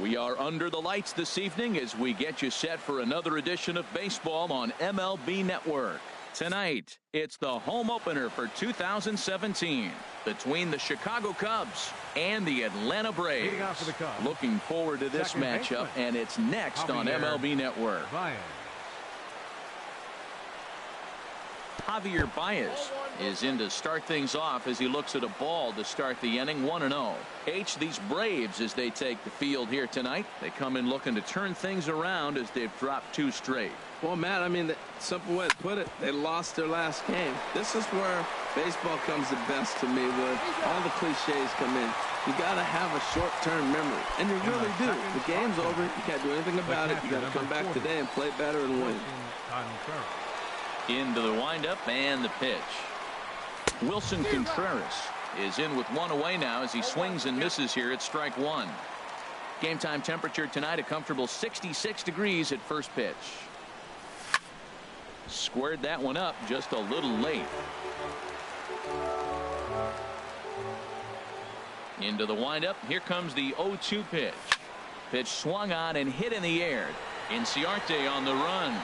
We are under the lights this evening as we get you set for another edition of baseball on MLB Network. Tonight, it's the home opener for 2017 between the Chicago Cubs and the Atlanta Braves. Looking forward to this matchup, and it's next on MLB Network. Javier Baez is in to start things off as he looks at a ball to start the inning. 1-0. These Braves, as they take the field here tonight, they come in looking to turn things around as they've dropped 2 straight. Well, Matt, I mean, the simple way to put it, they lost their last game. This is where baseball comes the best to me, where all the cliches come in. You got to have a short-term memory, and you really do. The game's over. You can't do anything about it. You got to come back today and play better and win. Into the windup and the pitch. Wilson Contreras is in with 1 away now as he swings and misses here at strike 1. Game time temperature tonight, a comfortable 66 degrees at first pitch. Squared that one up just a little late. Into the windup. Here comes the 0-2 pitch. Pitch swung on and hit in the air. Inciarte on the run.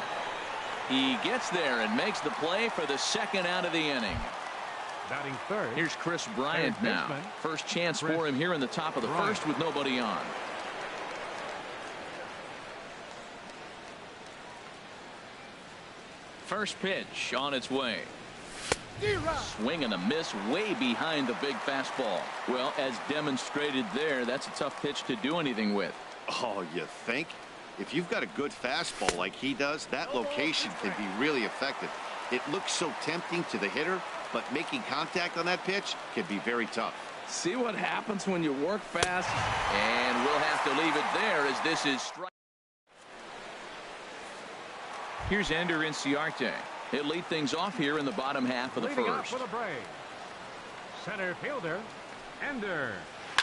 He gets there and makes the play for the second out of the inning. Batting third. Here's Chris Bryant now. First chance for him here in the top of the first with nobody on. First pitch on its way. Swing and a miss way behind the big fastball. Well, as demonstrated there, that's a tough pitch to do anything with. Oh, you think? If you've got a good fastball like he does, that location can be really effective. It looks so tempting to the hitter, but making contact on that pitch can be very tough. See what happens when you work fast? And we'll have to leave it there as this is strike. Here's Ender Inciarte. He'll lead things off here in the bottom half of the first. For the Braves, center fielder Ender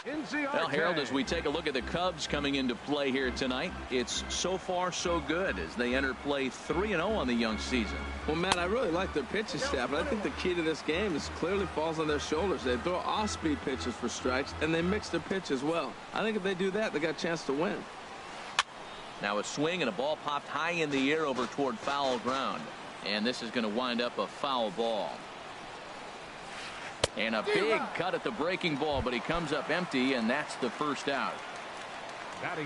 Inciarte. Well, Harold, as we take a look at the Cubs coming into play here tonight, it's so far so good as they enter play 3-0 on the young season. Well, Matt, I really like their pitching staff, but I think the key to this game is clearly falls on their shoulders. They throw off-speed pitches for strikes, and they mix their pitch as well. I think if they do that, they got a chance to win. Now a swing and a ball popped high in the air over toward foul ground. And this is going to wind up a foul ball. And a big cut at the breaking ball, but he comes up empty, and that's the first out.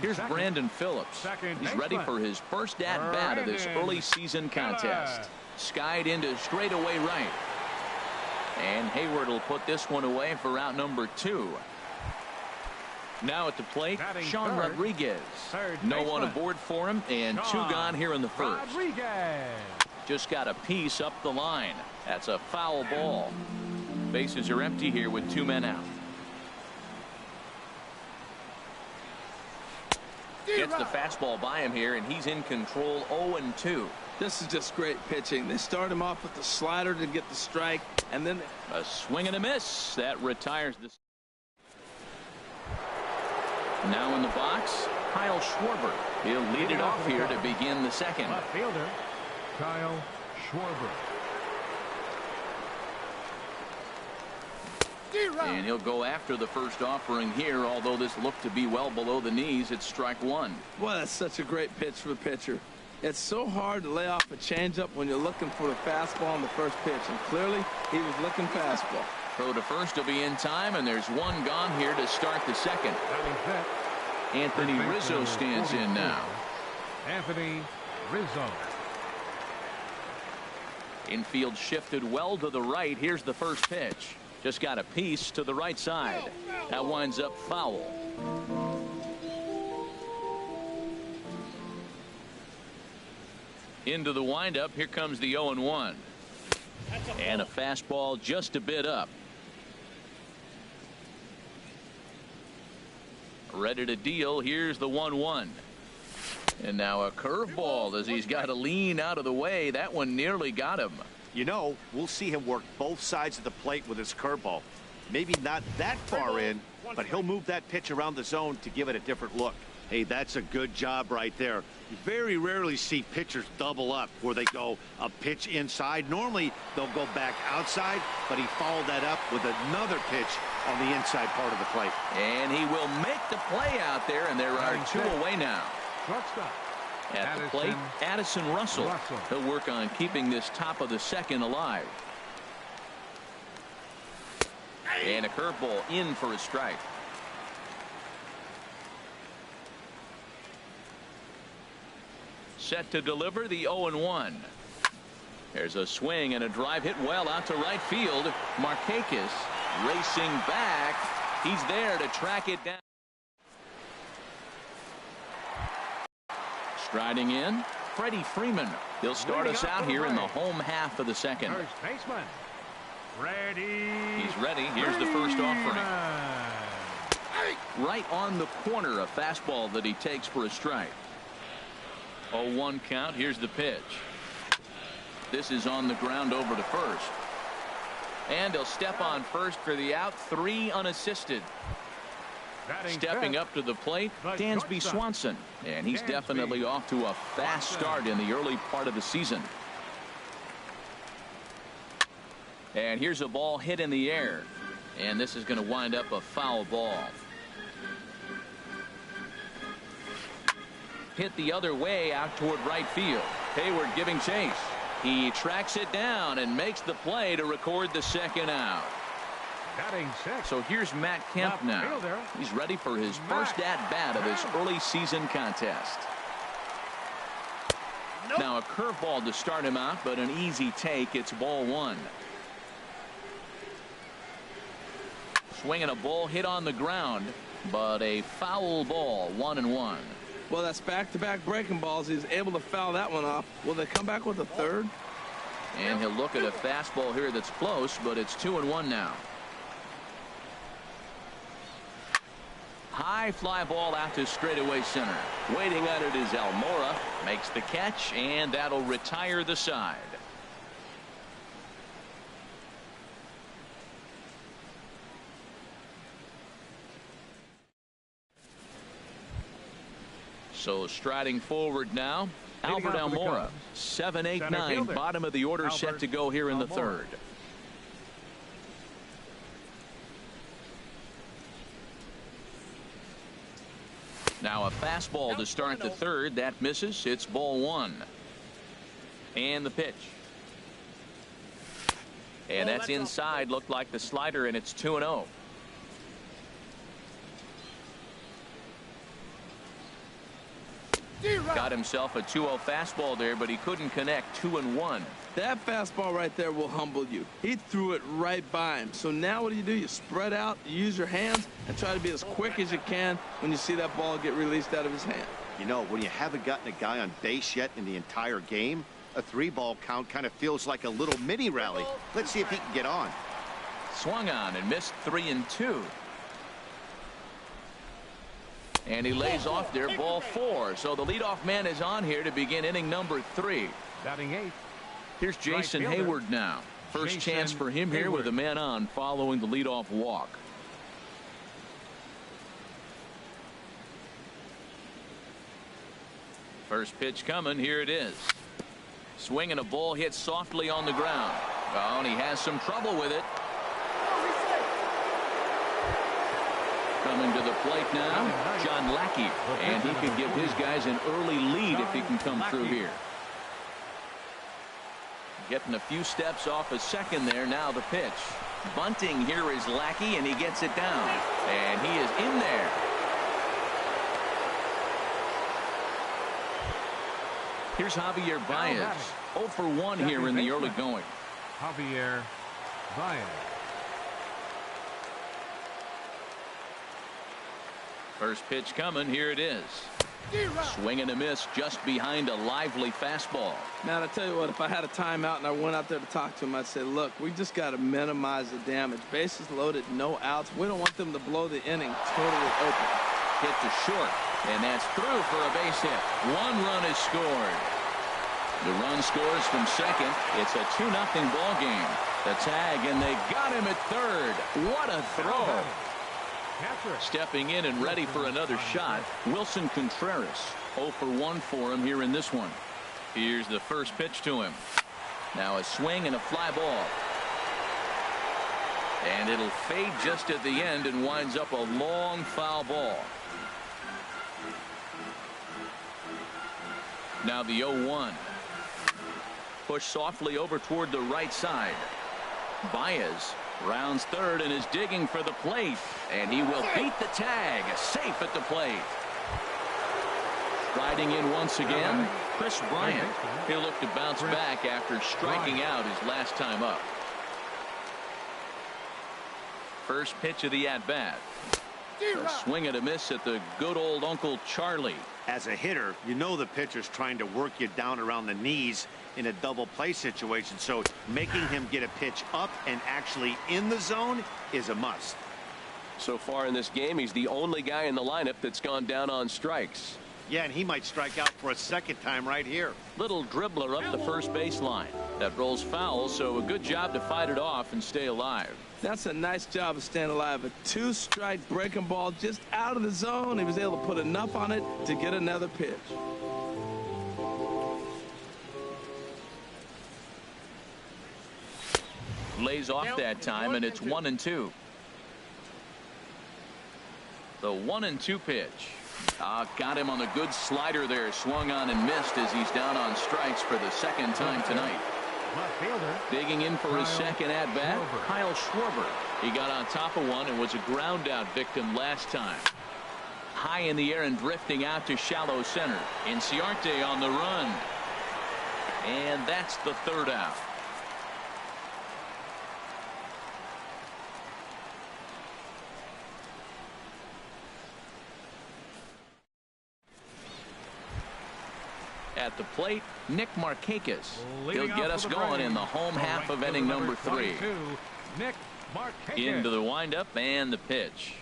Here's Brandon Phillips. He's ready for his first at-bat of this early season contest. Skied into straightaway right. And Hayward will put this one away for out number 2. Now at the plate, Sean Rodriguez. No one aboard for him, and 2 gone here in the first. Just got a piece up the line. That's a foul ball. Bases are empty here with 2 men out. Gets the fastball by him here, and he's in control. 0-2. This is just great pitching. They start him off with the slider to get the strike, and then a swing and a miss that retires this. Now in the box, Kyle Schwarber. He'll lead it off here to begin the second. Left fielder Kyle Schwarber. And he'll go after the first offering here, although this looked to be well below the knees. It's strike 1. Boy, that's such a great pitch for the pitcher. It's so hard to lay off a changeup when you're looking for the fastball on the first pitch, and clearly he was looking fastball. Throw to first will be in time, and there's 1 gone here to start the second. Anthony Rizzo stands in now. Anthony Rizzo. Infield shifted well to the right. Here's the first pitch. Just got a piece to the right side. That winds up foul. Into the windup. Here comes the 0-1. And a fastball just a bit up. Ready to deal. Here's the 1-1. And now a curveball as he's got to lean out of the way. That one nearly got him. You know, we'll see him work both sides of the plate with his curveball. Maybe not that far in, but he'll move that pitch around the zone to give it a different look. Hey, that's a good job right there. You very rarely see pitchers double up where they go a pitch inside. Normally, they'll go back outside, but he followed that up with another pitch on the inside part of the plate. And he will make the play out there, and there are two away now. Shortstop. At the plate, Addison Russell. He'll work on keeping this top of the second alive. And a curveball in for a strike. Set to deliver the 0-1. There's a swing and a drive hit well out to right field. Markakis racing back. He's there to track it down. Striding in, Freddie Freeman. He'll start us out here in the home half of the second. First baseman, Freddie. He's ready. Here's the first offering. Right on the corner, a fastball that he takes for a strike. 0-1 count. Here's the pitch. This is on the ground over to first. And he'll step on first for the out. 3 unassisted. Stepping up to the plate, Dansby Swanson. And he's definitely off to a fast start in the early part of the season. And here's a ball hit in the air. And this is going to wind up a foul ball. Hit the other way out toward right field. Hayward giving chase. He tracks it down and makes the play to record the second out. So here's Matt Kemp now. He's ready for his first at-bat of this early season contest. Now a curveball to start him out, but an easy take. It's ball 1. Swinging a ball hit on the ground, but a foul ball. 1-1. Well, that's back-to-back breaking balls. He's able to foul that one off. Will they come back with a third? And he'll look at a fastball here that's close, but it's 2-1 now. High fly ball out to straightaway center. Waiting on it is Almora. Makes the catch, and that'll retire the side. So striding forward now, Albert Almora. 7, 8, 9, bottom of the order, set to go here in the third. Now a fastball to start the third. That misses. It's ball 1. And the pitch. And that's inside. Looked like the slider, and it's 2-0. Got himself a 2-0 fastball there, but he couldn't connect. 2-1. That fastball right there will humble you. He threw it right by him. So now what do? You spread out, you use your hands, and try to be as quick as you can when you see that ball get released out of his hand. You know, when you haven't gotten a guy on base yet in the entire game, a 3-ball count kind of feels like a little mini rally. Let's see if he can get on. Swung on and missed 3-2. And he lays off there, ball 4. So the leadoff man is on here to begin inning number 3. Batting 8. Here's Jason Hayward now. First chance for him here with a man on following the leadoff walk. First pitch coming. Here it is. Swinging a ball hit softly on the ground. Oh, and he has some trouble with it. Coming to the plate now, John Lackey, and he could give his guys an early lead if he can come through here. Getting a few steps off a second there. Now the pitch. Bunting here is Lackey, and he gets it down, and he is in there. Here's Javier Baez. 0 for 1 here in the early going. Javier Baez. First pitch coming. Here it is. Swing and a miss just behind a lively fastball. Now, I tell you what, if I had a timeout and I went out there to talk to him, I'd say, look, we just got to minimize the damage. Bases loaded, no outs. We don't want them to blow the inning totally open. Hit to short, and that's through for a base hit. 1 run is scored. The run scores from second. It's a 2-0 ball game. The tag, and they got him at third. What a throw. Stepping in and ready for another shot, Wilson Contreras. 0 for 1 for him here in this one. Here's the first pitch to him. Now a swing and a fly ball. And it'll fade just at the end and winds up a long foul ball. Now the 0-1. Push softly over toward the right side. Baez rounds third and is digging for the plate. And he will beat the tag. Safe at the plate. Riding in once again, Chris Bryant. He'll look to bounce back after striking out his last time up. First pitch of the at-bat. A swing and a miss at the good old Uncle Charlie. As a hitter, you know the pitcher's trying to work you down around the knees in a double play situation, so making him get a pitch up and actually in the zone is a must. So far in this game, he's the only guy in the lineup that's gone down on strikes. Yeah, and he might strike out for a second time right here. Little dribbler up the first baseline. That rolls foul, so a good job to fight it off and stay alive. That's a nice job of staying alive. A 2-strike breaking ball just out of the zone. He was able to put enough on it to get another pitch. Lays off that time, and it's 1-2. The 1-2 pitch. Got him on a good slider there. Swung on and missed as he's down on strikes for the second time tonight. Digging in for his second at-bat, Kyle Schwarber. He got on top of one and was a ground-out victim last time. High in the air and drifting out to shallow center. Inciarte on the run. And that's the third out. At the plate, Nick Markakis. He'll get us going in the home half of inning number 3. Nick Markakis. Into the windup and the pitch.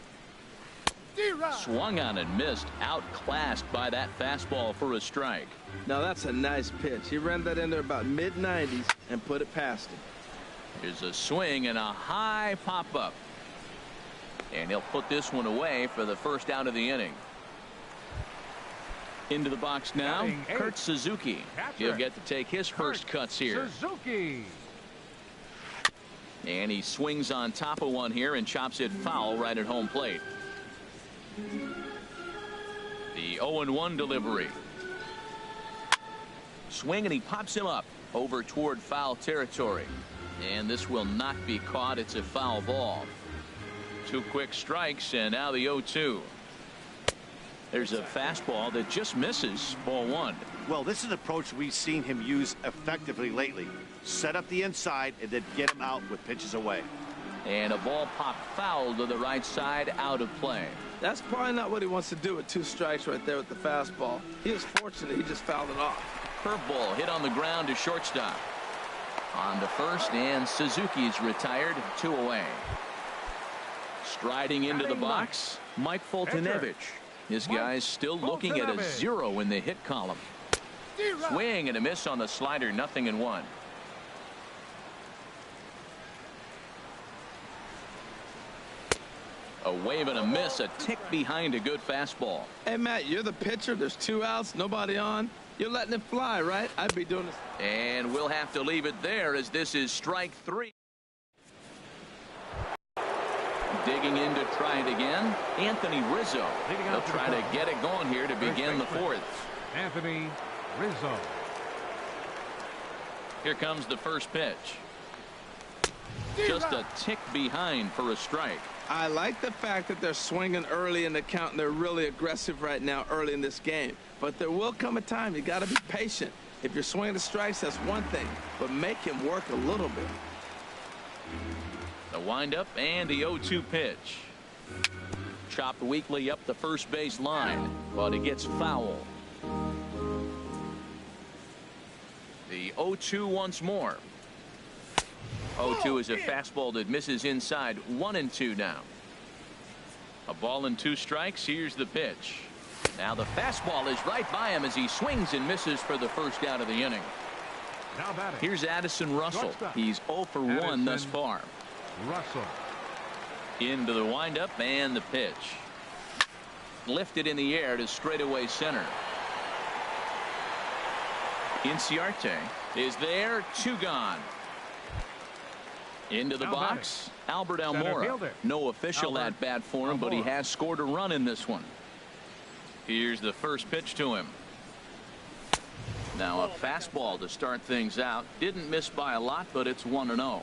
Swung on and missed. Outclassed by that fastball for a strike. Now that's a nice pitch. He ran that in there about mid-90s and put it past him. Here's a swing and a high pop-up. And he'll put this one away for the first out of the inning. Into the box now, Kurt Suzuki. He'll get to take his first cuts here. Suzuki. And he swings on top of one here and chops it foul right at home plate. The 0-1 delivery. Swing and he pops him up over toward foul territory. And this will not be caught. It's a foul ball. 2 quick strikes and now the 0-2. There's a fastball that just misses. Ball 1. Well, this is an approach we've seen him use effectively lately. Set up the inside and then get him out with pitches away. And a ball popped foul to the right side, out of play. That's probably not what he wants to do with 2 strikes right there with the fastball. He was fortunate he just fouled it off. Curveball hit on the ground to shortstop. On to first, and Suzuki's retired. 2 away. Striding into the box, Mike Foltynewicz. This guy's still looking at a 0 in the hit column. Swing and a miss on the slider. 0-1. A wave and a miss, a tick behind a good fastball. Hey, Matt, you're the pitcher. There's 2 outs, nobody on. You're letting it fly, right? I'd be doing this. And we'll have to leave it there as this is strike 3. Digging in to try it again, Anthony Rizzo. He'll try to get it going here to begin the 4th. Anthony Rizzo. Here comes the first pitch. Just a tick behind for a strike. I like the fact that they're swinging early in the count, and they're really aggressive right now early in this game. But there will come a time you got to be patient. If you're swinging the strikes, that's one thing, but make him work a little bit. The windup and the 0-2 pitch. Chopped weakly up the first base line, but it gets foul. The 0-2 once more. 0-2 is a fastball that misses inside. 1-2 now. A ball and 2 strikes. Here's the pitch. Now the fastball is right by him as he swings and misses for the first out of the inning. Here's Addison Russell. He's 0 for 1 thus far. Russell. Into the windup and the pitch. Lifted in the air to straightaway center. Inciarte is there. 2 gone. Into the box. Albert Almora. No official at bat for him, but he has scored a run in this one. Here's the first pitch to him. Now a fastball to start things out. Didn't miss by a lot, but it's 1-0.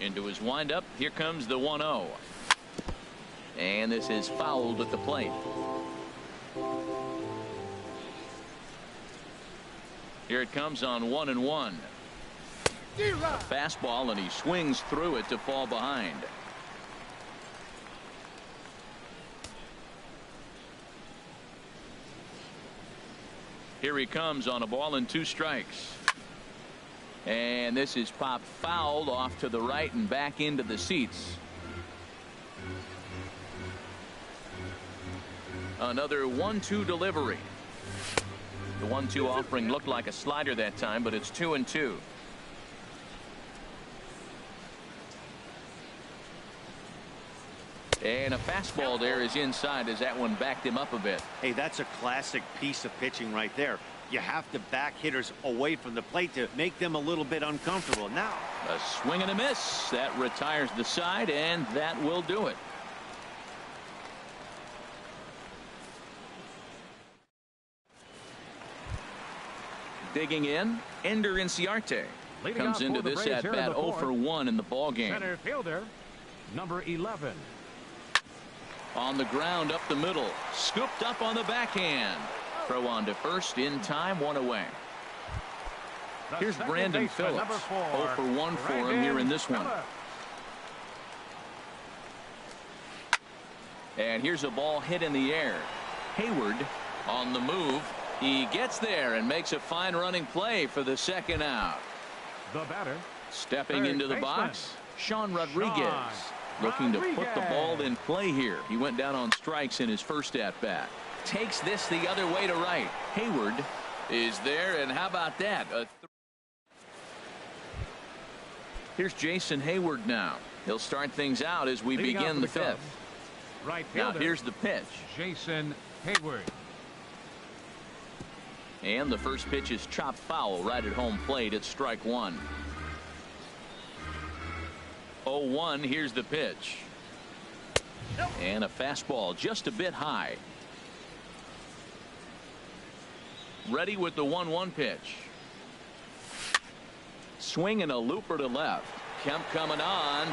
Into his windup. Here comes the 1-0. And this is fouled at the plate. Here it comes on 1-1. A fastball, and he swings through it to fall behind. Here he comes on a ball and 2 strikes. And this is popped fouled off to the right and back into the seats. Another 1-2 delivery. The 1-2 offering looked like a slider that time, but it's 2-2. And a fastball there is inside as that one backed him up a bit. Hey, that's a classic piece of pitching right there. You have to back hitters away from the plate to make them a little bit uncomfortable. Now a swing and a miss. That retires the side, and that will do it. Digging in, Ender Inciarte comes into this at bat 0 for 1 in the ball game. Center fielder, number 11. On the ground up the middle, scooped up on the backhand. Throw on to first in time, 1 away. Here's Brandon Phillips. 0 for 1 for him here in this one. And here's a ball hit in the air. Hayward on the move. He gets there and makes a fine running play for the second out. The batter. Stepping into the box, Sean Rodriguez. Looking to put the ball in play here. He went down on strikes in his first at bat. Takes this the other way to right. Hayward is there, and how about that? Here's Jason Hayward now. He'll start things out as we begin the 5th. Right now here's the pitch. Jason Hayward. And the first pitch is chopped foul right at home plate. It's strike 1. 0-1. Here's the pitch. And a fastball just a bit high. Ready with the 1-1 pitch. Swing and a looper to left. Kemp coming on.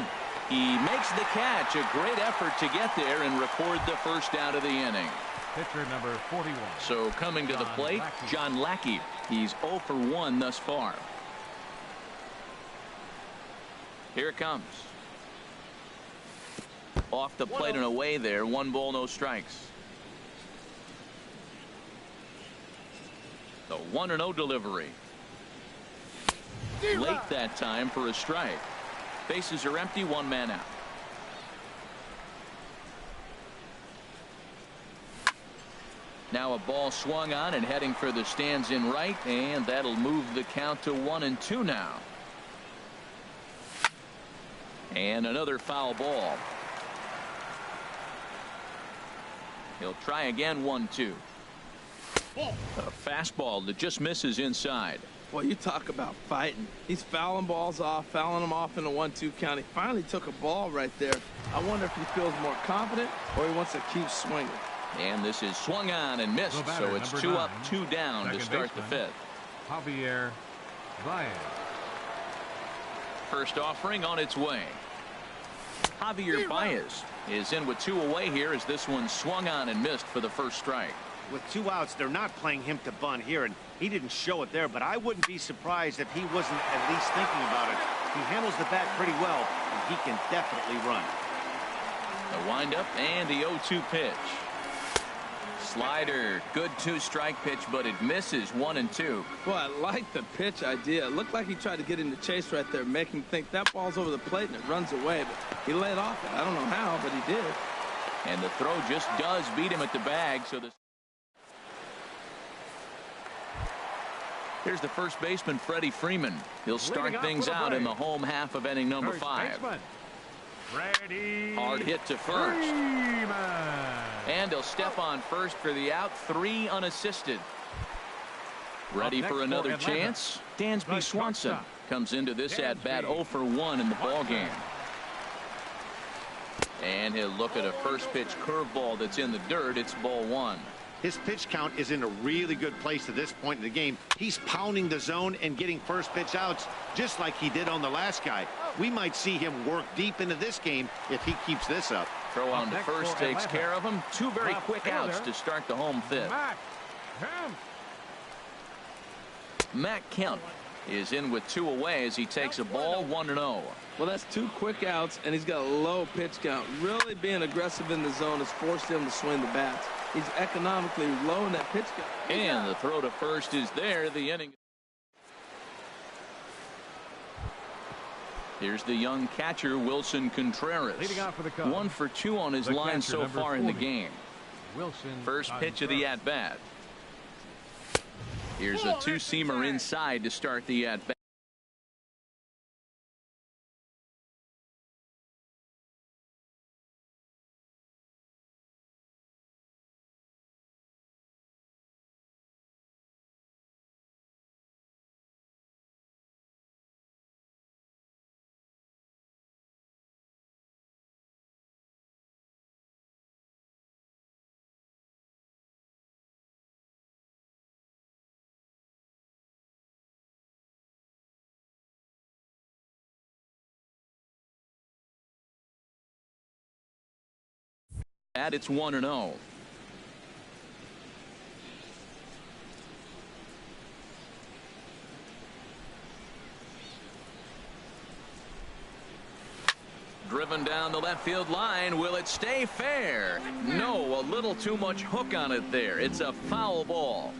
He makes the catch. A great effort to get there and record the first out of the inning. Pitcher number 41. So coming to the plate, John Lackey. He's 0 for 1 thus far. Here it comes. Off the plate and away there. 1 ball, no strikes. The 1-0 delivery. Late that time for a strike. Bases are empty, 1 man out. Now a ball swung on and heading for the stands in right, and that'll move the count to 1-2 now. And another foul ball. He'll try again. 1-2. A fastball that just misses inside. Well, you talk about fighting. He's fouling balls off, fouling them off in a 1-2 count. He finally took a ball right there. I wonder if he feels more confident or he wants to keep swinging. And this is swung on and missed, so it's 2 up, 2 down to start the 5th. Javier Baez. First offering on its way. Javier Baez is in with 2 away here as this one swung on and missed for the first strike. With 2 outs, they're not playing him to bunt here, and he didn't show it there, but I wouldn't be surprised if he wasn't at least thinking about it. He handles the bat pretty well, and he can definitely run. The windup and the 0-2 pitch. Slider, good 2-strike pitch, but it misses. 1-2. Well, I like the pitch idea. It looked like he tried to get into chase right there, make him think that ball's over the plate and it runs away, but he laid off it. I don't know how, but he did. And the throw just does beat him at the bag, so the Here's the first baseman, Freddie Freeman. He'll start things out in the home half of inning number 5. Hard hit to first. And he'll step on first for the out. 3 unassisted. Ready for another chance. Dansby Swanson comes into this at-bat 0 for 1 in the ballgame. And he'll look at a first pitch curveball that's in the dirt. It's ball 1. His pitch count is in a really good place at this point in the game. He's pounding the zone and getting first pitch outs just like he did on the last guy. We might see him work deep into this game if he keeps this up. Throw on to first takes care of him. 2 very quick outs to start the home 5th. Matt Kemp is in with 2 away as he takes a ball 1-0. Well, that's 2 quick outs, and he's got a low pitch count. Really being aggressive in the zone has forced him to swing the bats. He's economically low in that pitch count. And the throw to first is there. The inning. Here's the young catcher, Wilson Contreras. 1 for 2 on his line so far in the game. First pitch of the at-bat. Here's a 2-seamer inside to start the at-bat. It's 1-0. Driven down the left field line. Will it stay fair? No, a little too much hook on it there. It's a foul ball.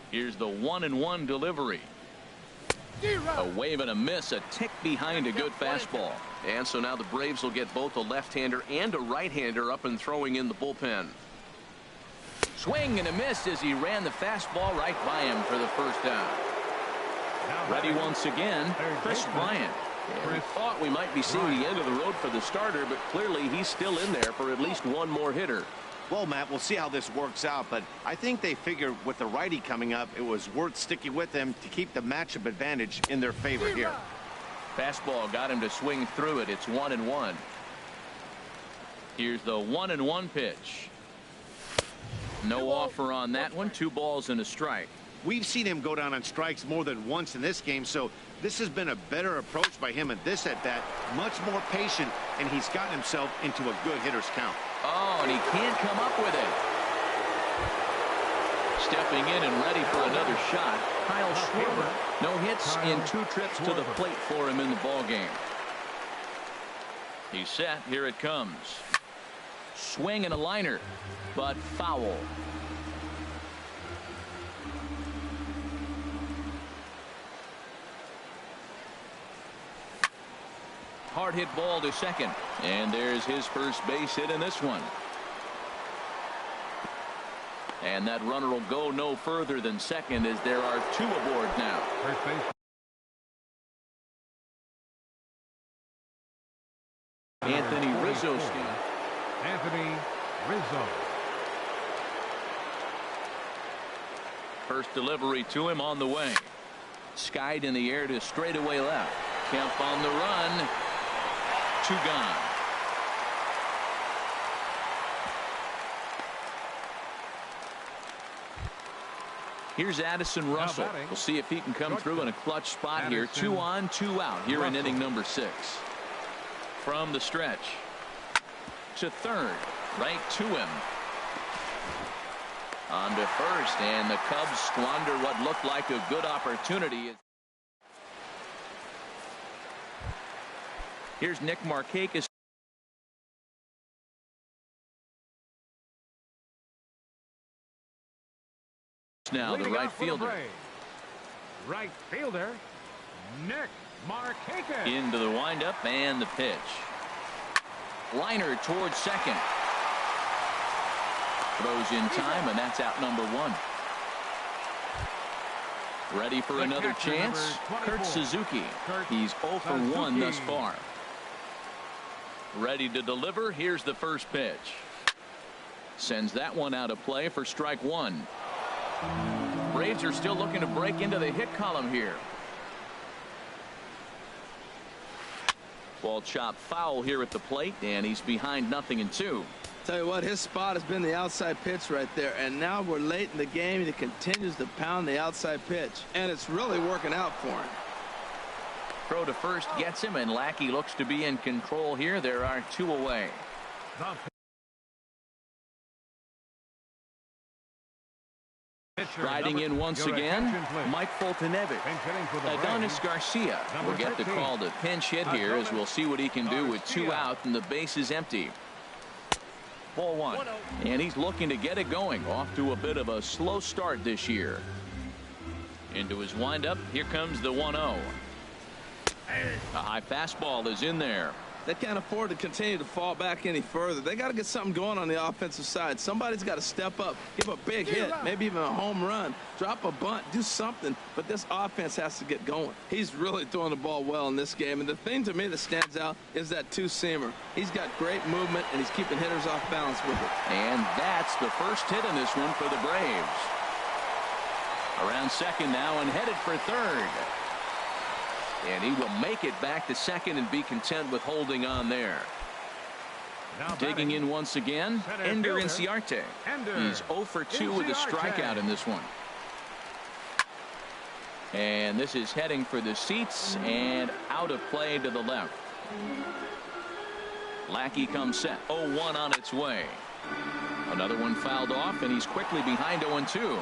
Here's the 1-1 delivery. A wave and a miss, a tick behind a good fastball. And so now the Braves will get both a left-hander and a right-hander up and throwing in the bullpen. Swing and a miss as he ran the fastball right by him for the first down. Ready once again, Chris Bryant. And we thought we might be seeing the end of the road for the starter, but clearly he's still in there for at least one more hitter. Well, Matt, we'll see how this works out, but I think they figured with the righty coming up, it was worth sticking with them to keep the matchup advantage in their favor here. Fastball got him to swing through it. It's 1-1. Here's the 1-1 pitch. No offer on that one. 2 balls and a strike. We've seen him go down on strikes more than once in this game, so this has been a better approach by him at this at-bat. Much more patient, and he's gotten himself into a good hitter's count. Oh, and he can't come up with it. Stepping in and ready for another shot, Kyle Schwarber. No hits in 2 trips to the plate for him in the ballgame. He's set. Here it comes. Swing and a liner, but foul. Hard hit ball to second. And there's his first base hit in this one. And that runner will go no further than second as there are 2 aboard now. First base. Anthony Rizzo. Anthony Rizzo. First delivery to him on the way. Skied in the air to straightaway left. Kemp on the run. 2 gone. Here's Addison Russell. We'll see if he can come through in a clutch spot here. 2 on, 2 out here in inning number 6. From the stretch to third, right to him. On to first, and the Cubs squander what looked like a good opportunity. Here's Nick Markakis. Now the right fielder. Right fielder, Nick Markakis. Into the windup and the pitch. Liner towards second. Throws in time, and that's out number 1. Ready for another chance. Kurt Suzuki. He's 0 for 1 thus far. Ready to deliver. Here's the first pitch. Sends that one out of play for strike one. Braves are still looking to break into the hit column here. Ball chopped foul here at the plate, and he's behind 0-2. Tell you what, his spot has been the outside pitch right there, and now we're late in the game and he continues to pound the outside pitch, and it's really working out for him. Throw to first gets him, and Lackey looks to be in control here. There are 2 away. Striding in once again, Mike Fultonevich. Adonis Garcia will get the call to pinch hit here, as we'll see what he can do with 2 out and the base is empty. Ball 1. And he's looking to get it going. Off to a bit of a slow start this year. Into his windup. Here comes the 1-0. A high fastball is in there. They can't afford to continue to fall back any further. They got to get something going on the offensive side. Somebody's got to step up, give a big hit, maybe even a home run, drop a bunt, do something. But this offense has to get going. He's really throwing the ball well in this game. And the thing to me that stands out is that two-seamer. He's got great movement, and he's keeping hitters off balance with it. And that's the first hit in this one for the Braves. Around second now and headed for third. And he will make it back to second and be content with holding on there. Digging in once again, Ender Inciarte. He's 0 for 2 with a strikeout in this one. And this is heading for the seats and out of play to the left. Lackey comes set. 0-1 on its way. Another one fouled off, and he's quickly behind 0-2.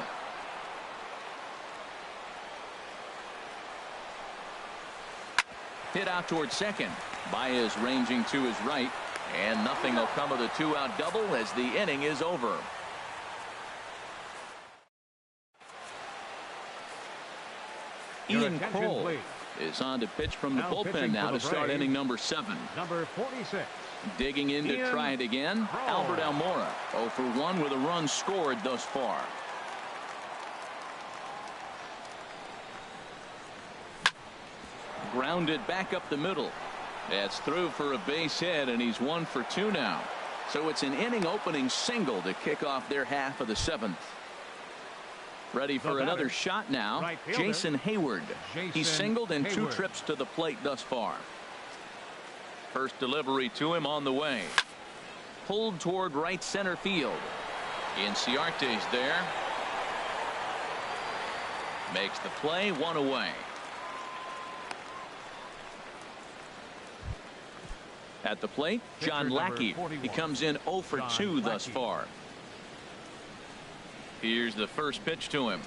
Hit out towards second. Baez ranging to his right, and nothing will come of the 2-out double as the inning is over. Ian Kroll is on to pitch from the bullpen now to start inning number 7. Number 46. Digging in to try it again, Albert Almora. 0 for 1 with a run scored thus far. Grounded back up the middle. That's through for a base hit, and he's 1 for 2 now. So it's an inning opening single to kick off their half of the 7th. Ready for another shot now. Jason Hayward. He's singled in 2 trips to the plate thus far. First delivery to him on the way. Pulled toward right center field. Inciarte's there. Makes the play, 1 away. At the plate, John Lackey. He comes in 0 for 2 thus far. Here's the first pitch to him.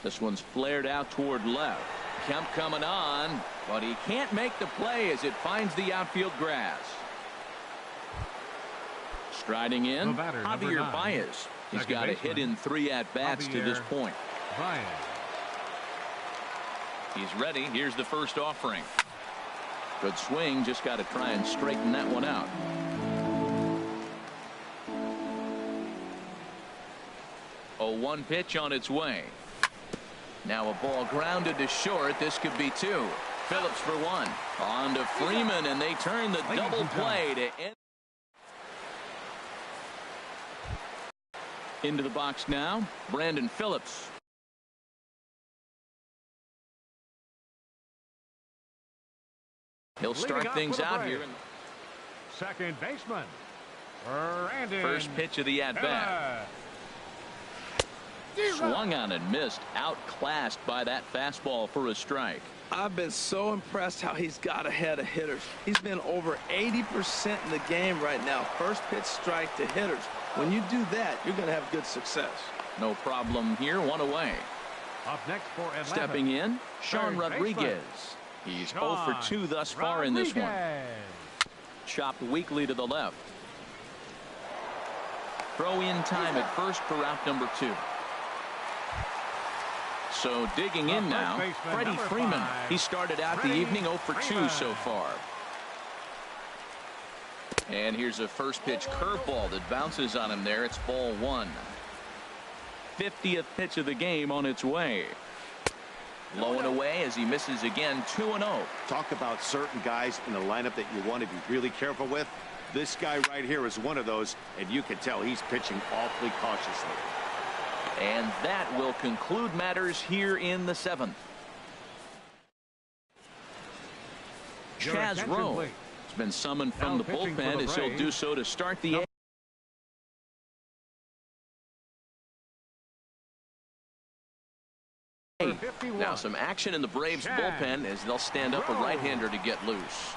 This one's flared out toward left. Kemp coming on, but he can't make the play as it finds the outfield grass. Striding in, Javier Baez. He's got a hit in 3 at-bats to this point. He's ready. Here's the first offering. Good swing, just got to try and straighten that one out. A 1 pitch on its way. Now a ball grounded to short. This could be 2. Phillips for 1. On to Freeman, and they turn the double play to end. Into the box now, Brandon Phillips. He'll start things out here. Second baseman, Brandon. First pitch of the at-bat. Swung on and missed. Outclassed by that fastball for a strike. I've been so impressed how he's got ahead of hitters. He's been over 80% in the game right now. First pitch strike to hitters. When you do that, you're going to have good success. No problem here. 1 away. Up next for Atlanta. Stepping in, Sean Rodriguez. He's 0 for 2 thus far in this one. Chopped weakly to the left. Throw in time at first for out number 2. So digging in now, Freddie Freeman. He started out the evening 0 for 2 so far. And here's a first pitch curveball that bounces on him there. It's ball 1. 50th pitch of the game on its way. Low and away as he misses again, 2-0. Talk about certain guys in the lineup that you want to be really careful with. This guy right here is one of those, and you can tell he's pitching awfully cautiously. And that will conclude matters here in the 7th. Chaz Rowe has been summoned from the bullpen as he'll do so to start the 8th. Now some action in the Braves bullpen as they'll stand up a right-hander to get loose.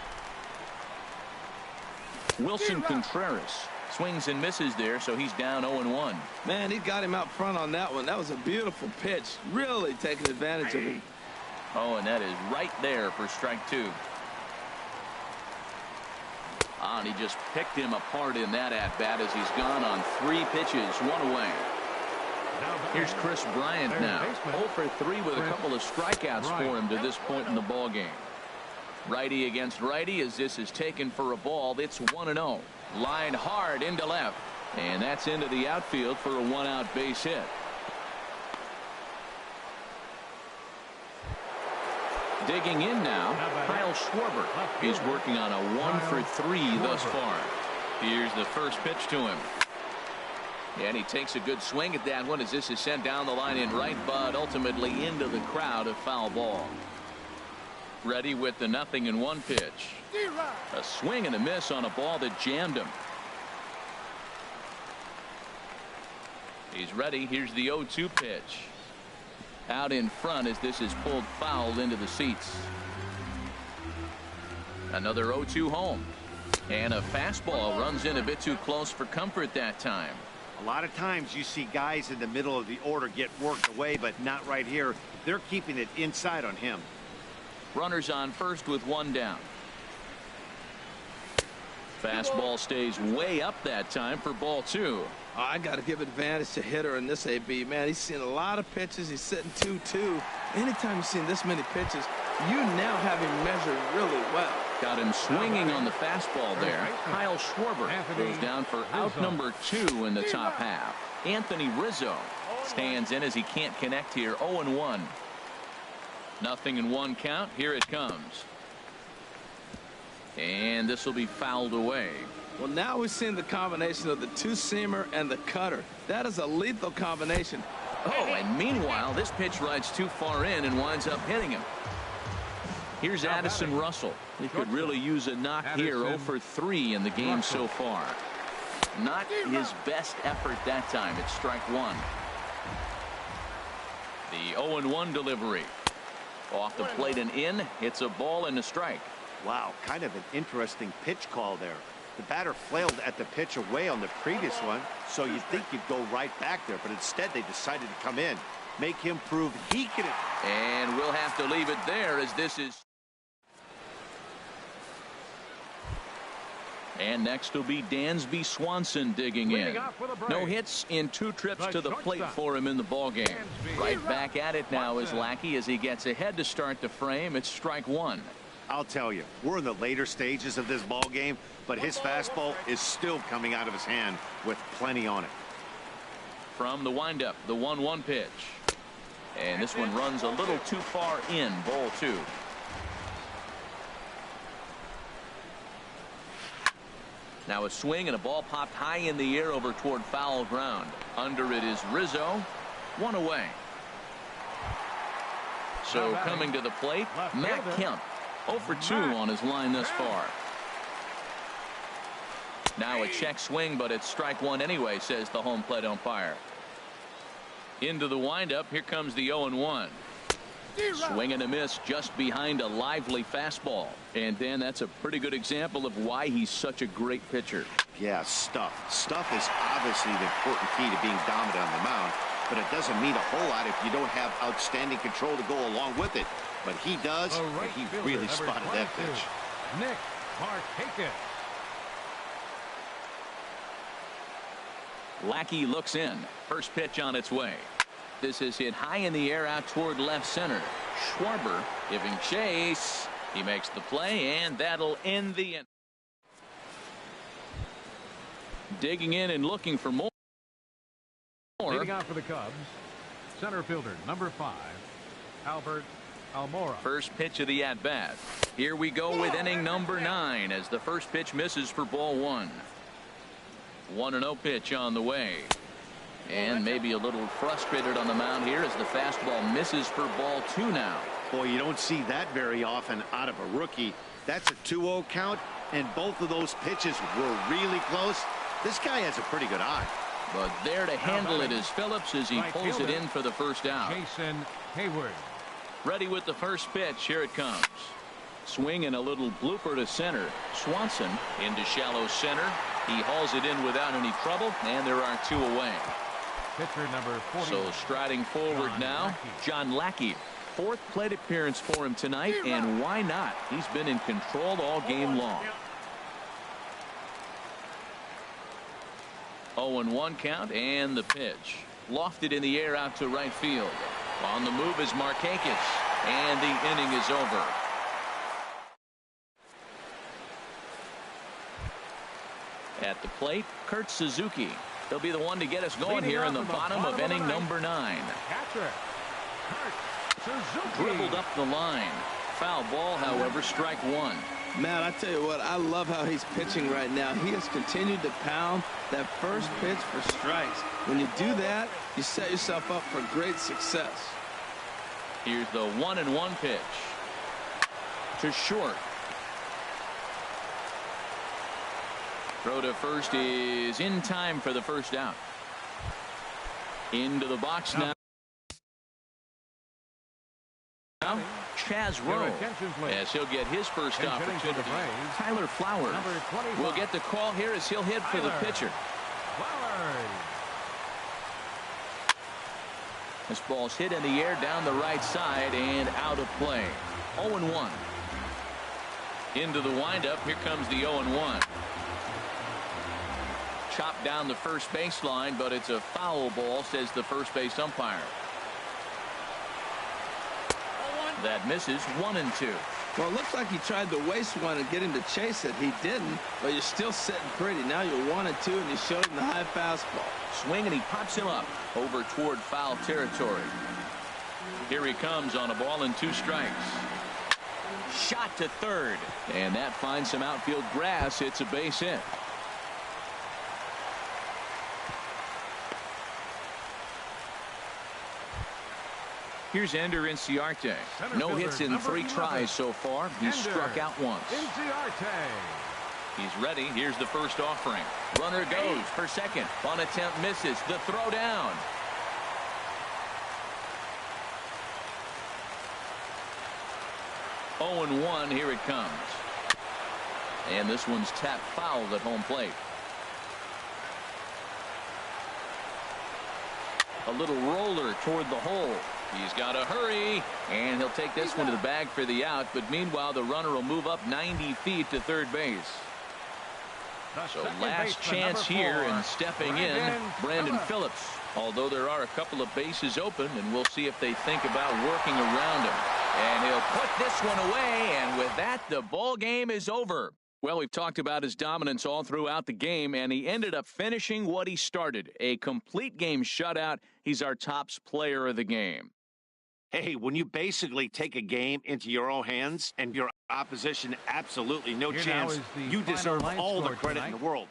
Wilson Contreras swings and misses there, so he's down 0-1. Man, he got him out front on that one. That was a beautiful pitch. Really taking advantage of him. Oh, and that is right there for strike 2. And he just picked him apart in that at-bat as he's gone on 3 pitches, 1 away. Here's Chris Bryant now. 0 for 3 with a couple of strikeouts for him to this point in the ballgame. Righty against righty as this is taken for a ball. It's 1-0. Line hard into left. And that's into the outfield for a 1-out base hit. Digging in now, Kyle Schwarber. He's working on a 1 for 3 thus far. Here's the first pitch to him. And he takes a good swing at that one as this is sent down the line in right, but ultimately into the crowd, a foul ball. Ready with the 0-1 pitch. A swing and a miss on a ball that jammed him. He's ready. Here's the 0-2 pitch. Out in front as this is pulled foul into the seats. Another 0-2 home. And a fastball runs in a bit too close for comfort that time. A lot of times you see guys in the middle of the order get worked away, but not right here. They're keeping it inside on him. Runners on first with 1 down. Fastball stays way up that time for ball 2. Oh, I got to give advantage to hitter in this AB. Man, he's seen a lot of pitches. He's sitting 2-2. Anytime you've seen this many pitches, you now have him measured really well. Got him swinging on the fastball there. Kyle Schwarber goes down for out number 2 in the top half. Anthony Rizzo stands in as he can't connect here. 0-1. 0-1 count. Here it comes. And this will be fouled away. Well, now we've seen the combination of the 2-seamer and the cutter. That is a lethal combination. Oh, and meanwhile, this pitch rides too far in and winds up hitting him. Here's Addison Russell. He could really use a knock here. 0 for 3 in the game so far. Not his best effort that time. It's strike 1. The 0-1 delivery. Off the plate and in. It's a ball and a strike. Wow, kind of an interesting pitch call there. The batter flailed at the pitch away on the previous one, so you'd think you'd go right back there, but instead they decided to come in, make him prove he can. And we'll have to leave it there as this is. And next will be Dansby Swanson digging in. No hits in 2 trips to the plate for him in the ballgame. Right back at it now is Lackey as he gets ahead to start the frame. It's strike 1. I'll tell you, we're in the later stages of this ball game, but his fastball is still coming out of his hand with plenty on it. From the windup, the 1-1 pitch. And this one runs a little too far in, ball 2. Now a swing and a ball popped high in the air over toward foul ground. Under it is Rizzo. 1 away. So coming to the plate, Matt Kemp. 0 for 2 on his line thus far. Now a check swing, but it's strike 1 anyway, says the home plate umpire. Into the windup. Here comes the 0-1. Swing and a miss just behind a lively fastball. And then that's a pretty good example of why he's such a great pitcher. Yeah, stuff. Stuff is obviously the important key to being dominant on the mound, but it doesn't mean a whole lot if you don't have outstanding control to go along with it. But he does, and he really spotted that pitch. Nick Markakis. Lackey looks in. First pitch on its way. This is hit high in the air out toward left center. Schwarber giving chase. He makes the play, and that'll end the inning. Digging in and looking for more. Leading out for the Cubs, center fielder number 5, Albert Almora. First pitch of the at-bat. Here we go with inning number 9 as the first pitch misses for ball 1. 1-0 pitch on the way. And maybe a little frustrated on the mound here as the fastball misses for ball 2 now. Boy, you don't see that very often out of a rookie. That's a 2-0 count, and both of those pitches were really close. This guy has a pretty good eye. But there to handle it is Phillips as he pulls it in for the first out. Jason Hayward. Ready with the first pitch. Here it comes. Swing and a little blooper to center. Swanson into shallow center. He hauls it in without any trouble, and there are 2 away. Pitcher number 40. So striding forward now, John Lackey. 4th plate appearance for him tonight, and why not? He's been in control all game long. 0-1 count, and the pitch. Lofted in the air out to right field. On the move is Markakis, and the inning is over. At the plate, Kurt Suzuki. He'll be the one to get us going here in the bottom of inning number 9. Catcher, Kurt Suzuki. Dribbled up the line. Foul ball, however, strike 1. Man, I tell you what, I love how he's pitching right now. He has continued to pound that first pitch for strikes. When you do that, you set yourself up for great success. Here's the 1-1 pitch. To short. Throw to first is in time for the first out. Into the box now. Chaz Rowe, as he'll get his first opportunity. Tyler Flowers will get the call here as he'll hit for the pitcher. This ball's hit in the air down the right side and out of play. 0-1. Into the windup. Here comes the 0-1. Chopped down the first baseline, but it's a foul ball, says the first base umpire. That misses. 1-2. Well, it looks like he tried to waste one and get him to chase it. He didn't, but you're still sitting pretty. Now you're 1-2, and you showed him the high fastball. Swing, and he pops him up over toward foul territory. Here he comes on a ball and 2 strikes. Shot to third, and that finds some outfield grass. It's a base hit. Here's Ender Inciarte. No hits in 3 tries so far. He's struck out once. He's ready. Here's the first offering. Runner goes for second. On attempt misses. The throw down. Oh and 1. Here it comes. And this one's tapped foul at home plate. A little roller toward the hole. He's got to hurry, and he'll take this one to the bag for the out. But meanwhile, the runner will move up 90 feet to third base. So last chance here, and stepping in, Brandon Phillips. Although there are a couple of bases open, and we'll see if they think about working around him. And he'll put this one away, and with that, the ball game is over. Well, we've talked about his dominance all throughout the game, and he ended up finishing what he started. A complete game shutout. He's our tops player of the game. Hey, when you basically take a game into your own hands and your opposition absolutely no chance, you deserve all the credit in the world.